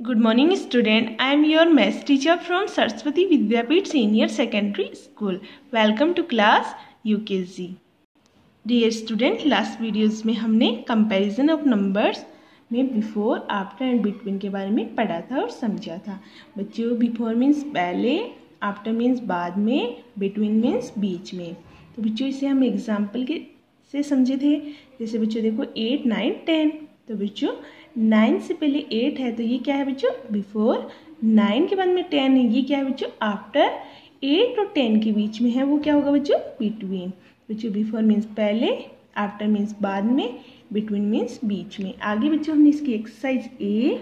Good morning student. I am your maths teacher from Saraswati Vidyapeeth Senior Secondary School. Welcome to class UKG. Dear student, last videos में हमने comparison of numbers में before, after and between के बारे में पढ़ा था और समझा था। बच्चों before means पहले, after means बाद में, between means बीच में। तो बच्चों इसे हम एग्जाम्पल के से समझे थे। जैसे बच्चों देखो 8, 9, 10। तो बच्चों 9 से पहले 8 है तो ये क्या है बच्चों बिफोर, 9 के बाद में 10 है ये क्या है बच्चों आफ्टर, 8 और 10 के बीच में है वो क्या होगा बच्चों बिटवीन। बच्चों बिफोर मीन्स पहले, आफ्टर मीन्स बाद में, बिटवीन मीन्स बीच में। आगे बच्चों हमने इसकी एक्सरसाइज ए,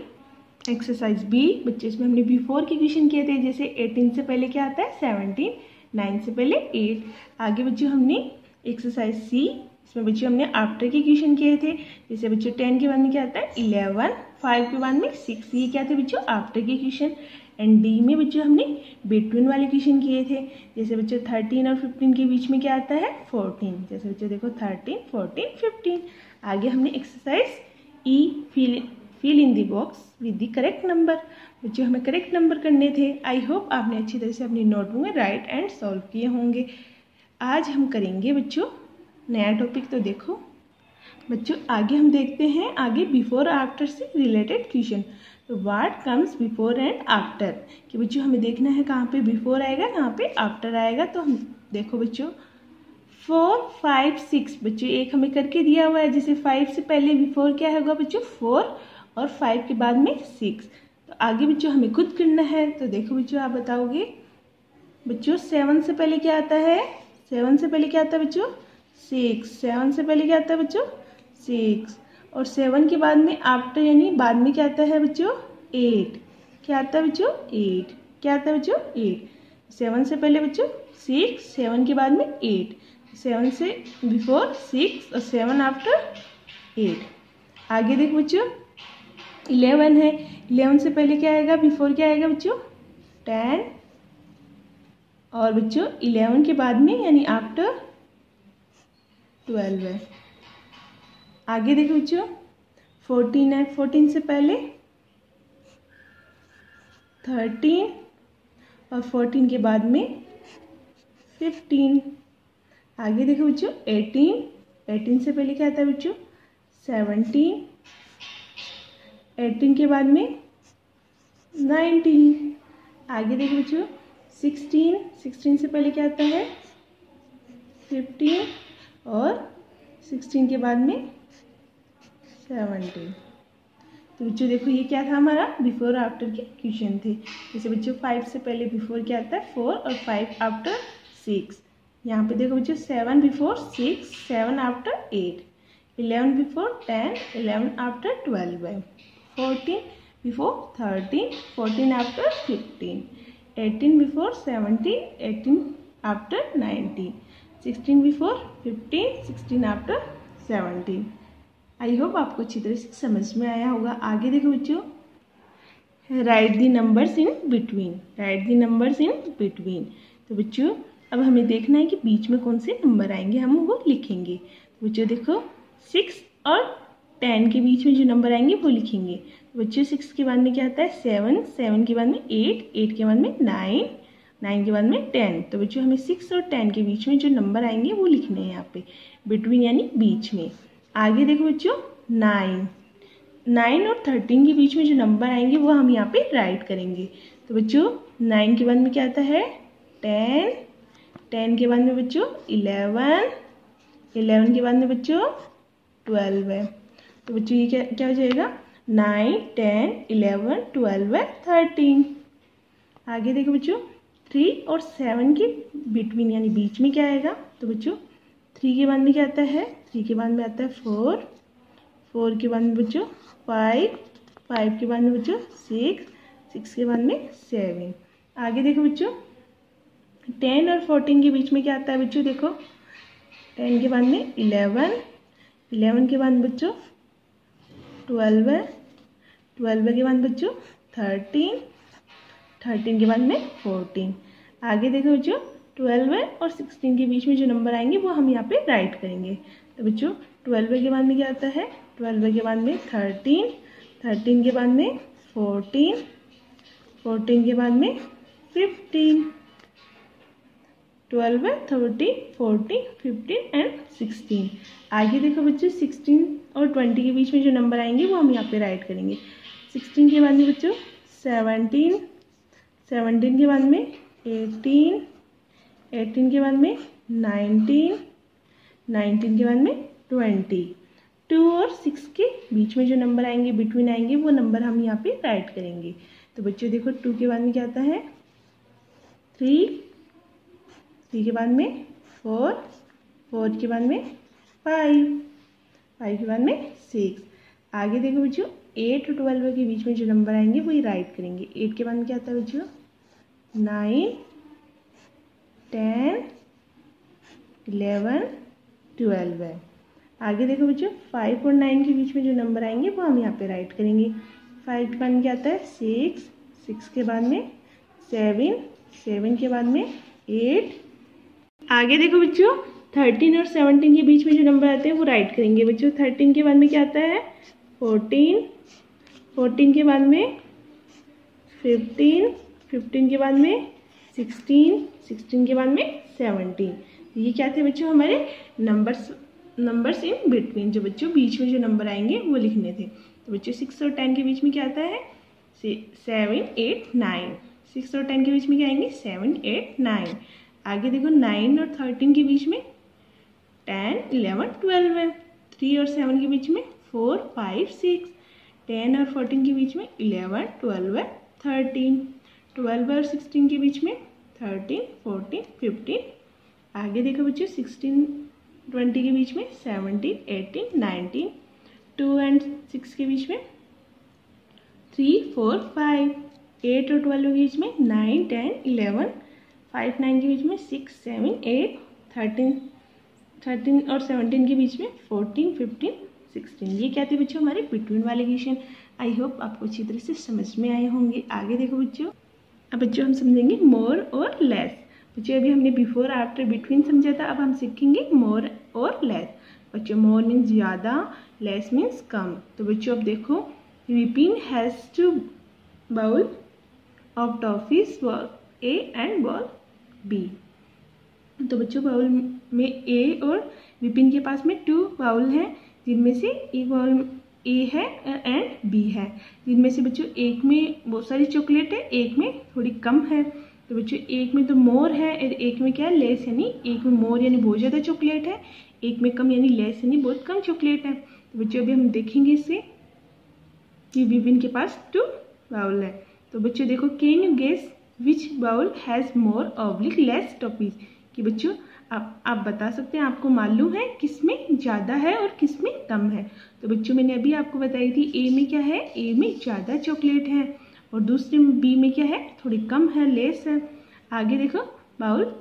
एक्सरसाइज बी, बच्चों इसमें हमने बिफोर के क्वेश्चन किए थे। जैसे 18 से पहले क्या आता है 17, 9 से पहले 8। आगे बच्चों हमने एक्सरसाइज सी, इसमें बच्चों हमने आफ्टर के क्वेश्चन किए थे। जैसे बच्चों 10 के बाद में क्या आता है 11, 5 के बाद में 6, ये क्या थे बच्चों आफ्टर के क्वेश्चन। एंड डी में बच्चों हमने बिटवीन वाले क्वेश्चन किए थे। जैसे बच्चों 13 और 15 के बीच में क्या आता है 14। जैसे बच्चों देखो 13, 14, 15। आगे हमने exercise E, fill in the box with the correct number. बच्चों हमें करेक्ट नंबर करने थे। आई होप आपने अच्छी तरह से अपनी नोटबुक में राइट एंड सॉल्व किए होंगे। आज हम करेंगे बच्चों नया टॉपिक। तो देखो बच्चों आगे हम देखते हैं आगे बिफोर आफ्टर से रिलेटेड क्वेश्चन। तो what comes before and after, कि बच्चों हमें देखना है कहाँ पे बिफोर आएगा कहाँ पे आफ्टर आएगा। तो हम देखो बच्चों 4, 5, 6 बच्चों एक हमें करके दिया हुआ है। जैसे 5 से पहले बिफोर क्या होगा बच्चों 4 और 5 के बाद में 6। तो आगे बच्चों हमें खुद करना है। तो देखो बच्चों आप बताओगे बच्चों 7 से पहले क्या आता है, 7 से पहले क्या आता है बच्चों 6। 7 से पहले क्या आता है बच्चों 6 और 7 के बाद में आफ्टर यानी बाद में क्या आता है बच्चों 8। क्या आता है बच्चों 8, क्या आता है बच्चों 8। 7 से पहले बच्चों 6, 7 के बाद में 8। 7 से बिफोर 6 और 7 आफ्टर 8। आगे देखो बच्चों 11 है। 11 से पहले क्या आएगा बिफोर क्या आएगा बच्चों 10 और बच्चों 11 के बाद में यानी आफ्टर 12 है। आगे देखो बच्चों 14 है। 14 से पहले 13 और 14 के बाद में 15। आगे देखो बच्चों 18, 18 से पहले क्या आता है बच्चों 17, 18 के बाद में 19। आगे देखो बच्चों 16, 16 से पहले क्या आता है 15 और 16 के बाद में 17। तो बच्चों देखो ये क्या था हमारा बिफोर आफ्टर के क्वेश्चन थे। जैसे बच्चों 5 से पहले बिफोर क्या आता है 4 और 5 आफ्टर 6। यहाँ पे देखो बच्चों 7 बिफोर 6, 7 आफ्टर 8, 11 बिफोर 10, 11 आफ्टर 12 है, 14 before 13, 14 after 15, 18 before 17, 18 after 19, 16 before 15, 16 after 17। I hope आपको अच्छी तरह से समझ में आया होगा। आगे देखो बच्चों right the numbers in between, right the numbers in between. तो बच्चों अब हमें देखना है कि बीच में कौन से नंबर आएंगे, हम वो लिखेंगे। तो बच्चों देखो 6 और 10 के बीच में जो नंबर आएंगे वो लिखेंगे। तो बच्चों 6 के बाद में क्या आता है 7, 7 के बाद में 8, 8 के बाद में 9, 9 के बाद में 10। तो बच्चों हमें 6 और 10 के बीच में जो नंबर आएंगे वो लिखने हैं यहाँ पे बिटवीन यानी बीच में। आगे देखो बच्चों 9, 9 और 13 के बीच में जो नंबर आएंगे वो हम यहाँ पे राइट करेंगे। तो बच्चों 9 के बाद में क्या आता है 10, 10 के बाद में बच्चों 11, 11 के बाद में बच्चों 12 है। तो बच्चों ये क्या हो जाएगा 9, 10, 11, 12, 13। आगे देखो बच्चों 3 और 7 के बिटवीन यानी बीच में क्या आएगा। तो बच्चों 3 के बाद में क्या आता है 3 के बाद में आता है 4, 4 के बाद में बच्चों 5, 5 के बाद में बच्चों 6, 6 के बाद में 7। आगे देखो बच्चों 10 और 14 के बीच में क्या आता है बच्चों देखो 10 के बाद में 11, 11 के बाद बच्चों 12 है, 12 के बाद बच्चों 13, 13 के बाद में 14। आगे देखो बच्चों 12 और 16 के बीच में जो नंबर आएंगे वो हम यहाँ पे राइट करेंगे। तो बच्चों 12 के बाद में क्या आता है 12 के बाद में 13, 13 के बाद में 14, 14 के बाद में 15, 12, 13, 14, 15 एंड 16। आगे देखो बच्चों 16 और 20 के बीच में जो नंबर आएंगे वो हम यहाँ पे राइट करेंगे। 16 के बाद में बच्चों 17, 17 के बाद में 18, 18 के बाद में 19, 19 के बाद में 20। 2 और 6 के बीच में जो नंबर आएंगे, बिटवीन आएंगे, वो नंबर हम यहाँ पे राइट करेंगे। तो बच्चों देखो 2 के बाद में क्या आता है 3, 3 के बाद में 4, 4 के बाद में 5, 5 के बाद में 6। आगे देखो बच्चों 8 और 12 के बीच में जो नंबर आएंगे वही राइट करेंगे। 8 के बाद में क्या आता है बच्चों 9, 10, 11, 12 है। आगे देखो बच्चों 5 और 9 के बीच में जो नंबर आएंगे वो हम यहाँ पे राइट करेंगे। 5 के बाद में क्या आता है 6, 6 के बाद में 7, 7 के बाद में 8। आगे देखो बच्चों 13 और 17 के बीच में जो नंबर आते हैं वो राइट करेंगे। बच्चों 13 के बाद में क्या आता है 14, 14 के बाद में 15, 15 के बाद में 16, 16 के बाद में 17। ये क्या थे बच्चों हमारे नंबर्स इन बिटवीन, जो बच्चों बीच में जो नंबर आएंगे वो लिखने थे। तो बच्चों 6 और 10 के बीच में क्या आता है 7, 8, 9। 6 और 10 के बीच में क्या आएंगे 7, 8, 9। आगे देखो 9 और 13 के बीच में 10, 11, 12 है। 3 और 7 के बीच में 4, 5, 6। 10 और 14 के बीच में 11, 12, 13। 12 और 16 के बीच में 13, 14, 15। आगे देखो बच्चों 16, 20 के बीच में 17, 18, 19। 2 एंड 6 के बीच में 3, 4, 5। 8 और 12 के बीच में 9, 10, 11। 5, 9 के बीच में 6, 7, 8। 13 और 17 के बीच में 14, 15, 16। ये क्या थे बच्चों हमारे बिटवीन वाले क्वेश्चन। आई होप आपको अच्छी तरह से समझ में आए होंगे। आगे देखो बच्चों, अब बच्चों हम समझेंगे मोर और लेस। बच्चों अभी हमने बिफोर, आफ्टर, बिटवीन समझा था, अब हम सीखेंगे मोर और लेस। बच्चों मोर मीन्स ज़्यादा, लेस मीन्स कम। तो बच्चों अब देखो Vipin has two bowl of toffees, bowl A and bowl B. तो बच्चों बाउल में ए और विपिन के पास में 2 बाउल हैं, जिनमें से एक बाउल ए है एंड बी है। जिनमें से बच्चों एक में बहुत सारी चॉकलेट है, एक में थोड़ी कम है। तो बच्चों एक में तो मोर है और एक में क्या है लेस, यानी एक में मोर यानी बहुत ज़्यादा चॉकलेट है, एक में कम यानी लेस यानी बहुत कम चॉकलेट है। तो बच्चों अभी हम देखेंगे इससे कि विपिन के पास 2 बाउल है। तो बच्चों देखो can you guess which bowl has more oblique less toffees. कि बच्चों आप बता सकते हैं, आपको मालूम है किसमें ज़्यादा है और किसमें कम है। तो बच्चों मैंने अभी आपको बताई थी ए में क्या है, ए में ज़्यादा चॉकलेट है और दूसरे में बी में क्या है थोड़ी कम है, लेस है। आगे देखो bowl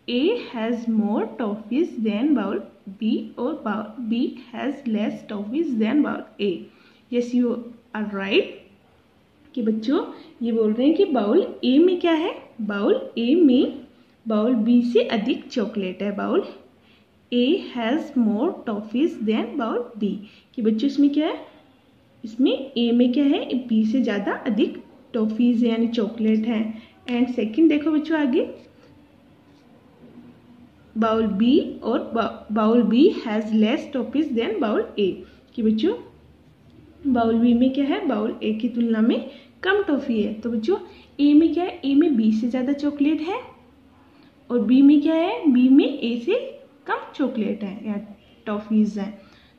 A has more toffees than bowl B और bowl B has less toffees than bowl A. Yes you are right. कि बच्चों ये बोल रहे हैं कि बाउल ए में क्या है, बाउल ए में बाउल बी से अधिक चॉकलेट है। Bowl A has more toffees than bowl B. कि बच्चों इसमें क्या है, इसमें ए में क्या है बी से ज़्यादा अधिक टॉफीज है यानी चॉकलेट है। एंड सेकंड देखो बच्चों आगे बाउल बी और bowl B has less toffees than bowl A. कि बच्चों बाउल बी में क्या है, बाउल ए की तुलना में कम टॉफी है। तो बच्चों ए में क्या है, ए में बी से ज़्यादा चॉकलेट है और बी में क्या है, बी में ए से कम चॉकलेट है या टॉफीज हैं।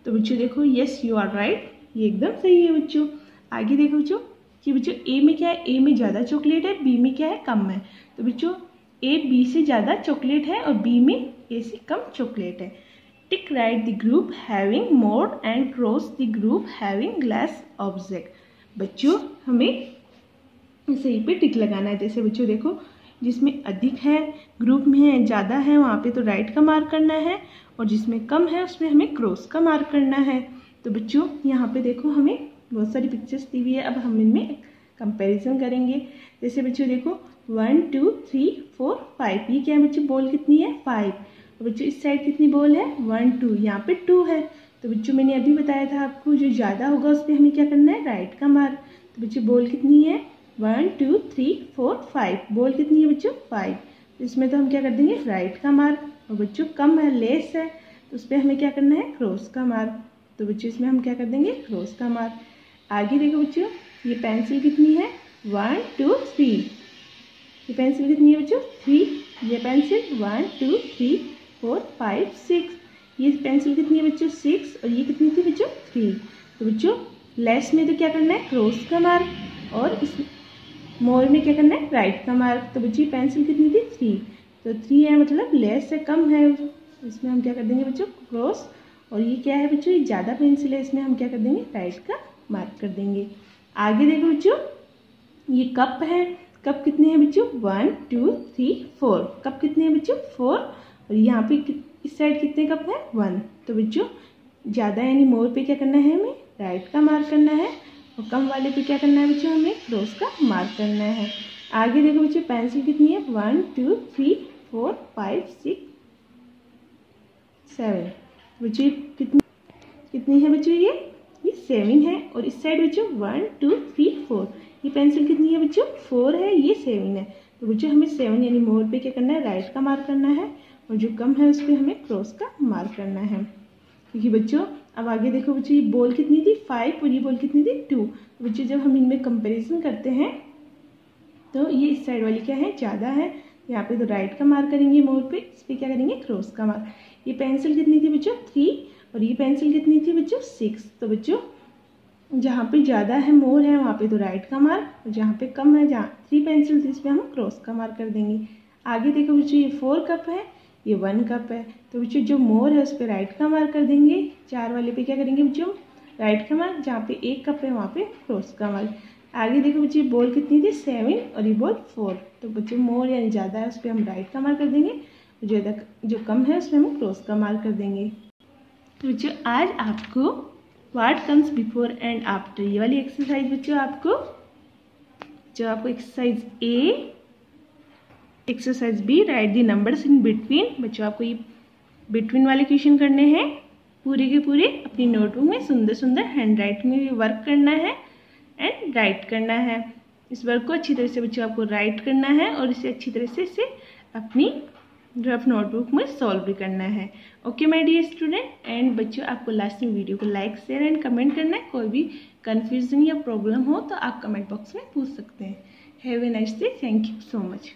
तो बच्चों देखो यस यू आर राइट, ये एकदम सही है बच्चों। आगे देखो बच्चों कि बच्चों ए में क्या है, ए में ज़्यादा चॉकलेट है, बी में क्या है कम है। तो बच्चों ए बी से ज़्यादा चॉकलेट है और बी में ए से कम चॉकलेट है। टिक right the group having more and cross the group having less object. बच्चों हमें सही पे टिक लगाना है। जैसे बच्चों देखो जिसमें अधिक है, ग्रुप में है, ज़्यादा है, वहाँ पे तो राइट का मार्क करना है और जिसमें कम है उसमें हमें क्रॉस का मार्क करना है। तो बच्चों यहाँ पे देखो हमें बहुत सारी पिक्चर्स दी हुई है, अब हम इनमें कंपैरिजन करेंगे। जैसे बच्चों देखो 1 2 3 4 5, ये क्या है बच्चों, बॉल कितनी है 5। तो बच्चों इस साइड कितनी बॉल है 1 2, यहाँ पे 2 है। तो बच्चों मैंने अभी बताया था आपको जो ज़्यादा होगा उस पर हमें क्या करना है राइट का मार्क। तो बच्चों बॉल कितनी है 1 2 3 4 5, बॉल कितनी है बच्चों 5। इसमें तो हम क्या कर देंगे राइट का मार्क, और बच्चों कम है लेस है तो उस पर हमें क्या करना है क्रॉस का मार्क, तो बच्चों इसमें हम क्या कर देंगे क्रॉस का मार्क। आगे देखो बच्चों ये पेंसिल कितनी है 1 2 3, ये पेंसिल कितनी है बच्चों 3, ये पेंसिल 1 2 3 4 5 6, ये पेंसिल कितनी है बच्चों 6, और ये कितनी थी बच्चों 3। तो बच्चों लेस में तो क्या करना है क्रॉस का मार्क, और इस मोर में क्या करना है राइट का मार्क। तो बच्चों पेंसिल कितनी थी 3, तो 3 है मतलब लेस है कम है, इसमें हम क्या कर देंगे बच्चों क्रॉस, और ये क्या है बच्चों ये ज़्यादा पेंसिल है, इसमें हम क्या कर देंगे राइट का मार्क कर देंगे। आगे देखो बच्चों ये कप है, कप कितने हैं बच्चों 1 2 3 4, कप कितने हैं बच्चों 4, और यहाँ पे इस साइड कितने कप है 1। तो बच्चों ज़्यादा यानी मोर पे क्या करना है हमें राइट का मार्क करना है, और कम वाले पे क्या करना है बच्चों हमें क्रॉस का मार्क करना है। आगे देखो बच्चों पेंसिल कितनी है 1 2 3 4 5 6 7, बच्चों कितनी है बच्चों ये 7 है, और इस साइड बच्चों 1 2 3 4, ये पेंसिल कितनी है बच्चों 4 है, ये 7 है। तो बच्चों हमें 7 यानी मोर पे क्या करना है राइट का मार्क करना है, और जो कम है उस पर हमें क्रॉस का मार्क करना है। क्योंकि बच्चों अब आगे देखो बच्चों ये बॉल कितनी थी 5 और ये बॉल कितनी थी 2, तो बच्चों जब हम इनमें कंपैरिजन करते हैं तो ये इस साइड वाली क्या है ज़्यादा है, यहाँ पे तो राइट का मार्क करेंगे मोर पे, इस पर क्या करेंगे क्रॉस का मार्क। ये पेंसिल कितनी थी बच्चों 3, और ये पेंसिल कितनी थी बच्चों 6। तो बच्चों जहाँ पे ज़्यादा है मोर है वहाँ पे तो राइट का मार्क, और जहाँ पे कम है जहाँ 3 पेंसिल थी इस पर हम क्रॉस का मार्क कर देंगे। आगे देखो बच्चों ये 4 कप है, ये 1 कप है, तो बच्चों जो मोर है उस पर राइट का मार्क कर देंगे, 4 वाले पे क्या करेंगे बच्चों राइट का मार्क, जहाँ पे 1 कप है वहाँ पे क्रॉस का मार्क। आगे देखो बच्चों बॉल कितनी थी 7 और ये बॉल 4, तो बच्चों मोर यानी ज़्यादा है उस पर हम राइट का मार्क कर देंगे, जो कम है उस पर हम क्रॉस का मार्क कर देंगे। तो बच्चों आज आपको what comes before and after ये वाली एक्सरसाइज बच्चों आपको exercise A, exercise B write the numbers in between, बच्चों आपको ये बिटवीन वाले क्वेश्चन करने हैं पूरे के पूरे अपनी नोटबुक में सुंदर सुंदर हैंड राइटिंग में वर्क करना है एंड राइट करना है। इस वर्क को अच्छी तरह से बच्चों आपको राइट करना है और इसे अच्छी तरह से इसे अपनी रफ नोटबुक में सॉल्व भी करना है। Okay my dear student, and बच्चों आपको लास्ट में वीडियो को लाइक शेयर एंड कमेंट करना है। कोई भी कन्फ्यूजन या प्रॉब्लम हो तो आप कमेंट बॉक्स में पूछ सकते हैं। Have a nice day, thank you so much.